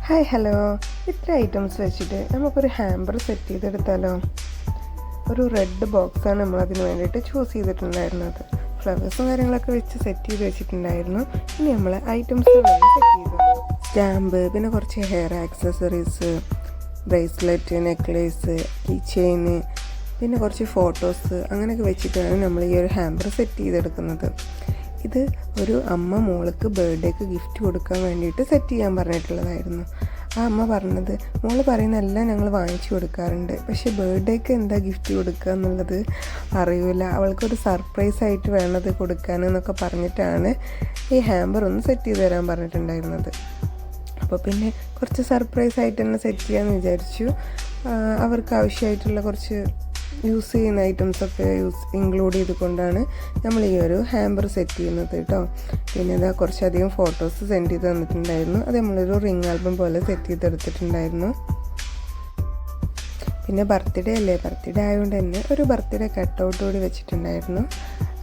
Hi hello, ഇത്ര items വെച്ചിട്ട് നമുക്കൊരു ഹാമ്പർ സെറ്റ് ചെയ്തെടുത്താലോ? ഒരു റെഡ് ബോക്സാണ് നമ്മളതിന് വേണ്ടിയിട്ട് ചൂസ് ചെയ്തിട്ടുണ്ടായിരുന്നത്. ഫ്ലവേഴ്സും കാര്യങ്ങളൊക്കെ വെച്ച് സെറ്റ് ചെയ്ത് വെച്ചിട്ടുണ്ടായിരുന്നു. ഇനി നമ്മൾ ഐറ്റംസ് സെറ്റ് ചെയ്തു. സ്റ്റാമ്പ്, പിന്നെ കുറച്ച് hair accessories, bracelet, necklace, key chain, പിന്നെ കുറച്ച് ഫോട്ടോസ്, അങ്ങനെയൊക്കെ വെച്ചിട്ടാണ് നമ്മൾ ഈ ഒരു ഹാമ്പർ സെറ്റ് ചെയ്തെടുക്കുന്നത്. ഇത് ഒരു അമ്മ മോൾക്ക് ബർത്ത്ഡേക്ക് ഗിഫ്റ്റ് കൊടുക്കാൻ വേണ്ടിയിട്ട് സെറ്റ് ചെയ്യാൻ പറഞ്ഞിട്ടുള്ളതായിരുന്നു. ആ അമ്മ പറഞ്ഞത്, മോള് പറയുന്നതെല്ലാം ഞങ്ങൾ വാങ്ങിച്ചു കൊടുക്കാറുണ്ട്, പക്ഷേ ബർത്ത്ഡേക്ക് എന്താ ഗിഫ്റ്റ് കൊടുക്കുക എന്നുള്ളത് അറിയില്ല, അവൾക്കൊരു സർപ്രൈസ് ആയിട്ട് വേണത് കൊടുക്കാനെന്നൊക്കെ പറഞ്ഞിട്ടാണ് ഈ ഹാമ്പർ ഒന്ന് സെറ്റ് ചെയ്ത് തരാൻ പറഞ്ഞിട്ടുണ്ടായിരുന്നത്. അപ്പോൾ പിന്നെ കുറച്ച് സർപ്രൈസ് ആയിട്ട് തന്നെ സെറ്റ് ചെയ്യാമെന്ന് വിചാരിച്ചു. അവർക്ക് ആവശ്യമായിട്ടുള്ള കുറച്ച് യൂസ് ചെയ്യുന്ന ഐറ്റംസൊക്കെ ഇൻക്ലൂഡ് ചെയ്തുകൊണ്ടാണ് നമ്മൾ ഈ ഒരു ഹാമ്പർ സെറ്റ് ചെയ്യുന്നത് കേട്ടോ. പിന്നെ ഇതാ കുറച്ചധികം ഫോട്ടോസ് സെൻഡ് ചെയ്ത് തന്നിട്ടുണ്ടായിരുന്നു. അത് നമ്മളൊരു റിംഗ് ആൽബം പോലെ സെറ്റ് ചെയ്തെടുത്തിട്ടുണ്ടായിരുന്നു. പിന്നെ ബർത്ത്ഡേ അല്ലേ, ബർത്ത്ഡേ ആയതുകൊണ്ട് തന്നെ ഒരു ബർത്ത്ഡേ കട്ടൗട്ട് കൂടി വെച്ചിട്ടുണ്ടായിരുന്നു.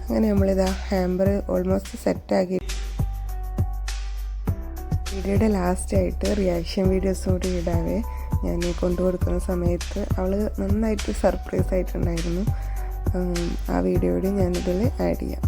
അങ്ങനെ നമ്മളിതാ ഹാമ്പർ ഓൾമോസ്റ്റ് സെറ്റാക്കി. വീഡിയോയുടെ ലാസ്റ്റായിട്ട് റിയാക്ഷൻ വീഡിയോസും കൂടി ഇടാവേ. ഞാൻ കൊണ്ടുകൊടുക്കുന്ന സമയത്ത് അവൾ നന്നായിട്ട് സർപ്രൈസ് ആയിട്ടുണ്ടായിരുന്നു. ആ വീഡിയോ കൂടി ഞാനിതിൽ ആഡ് ചെയ്യാം.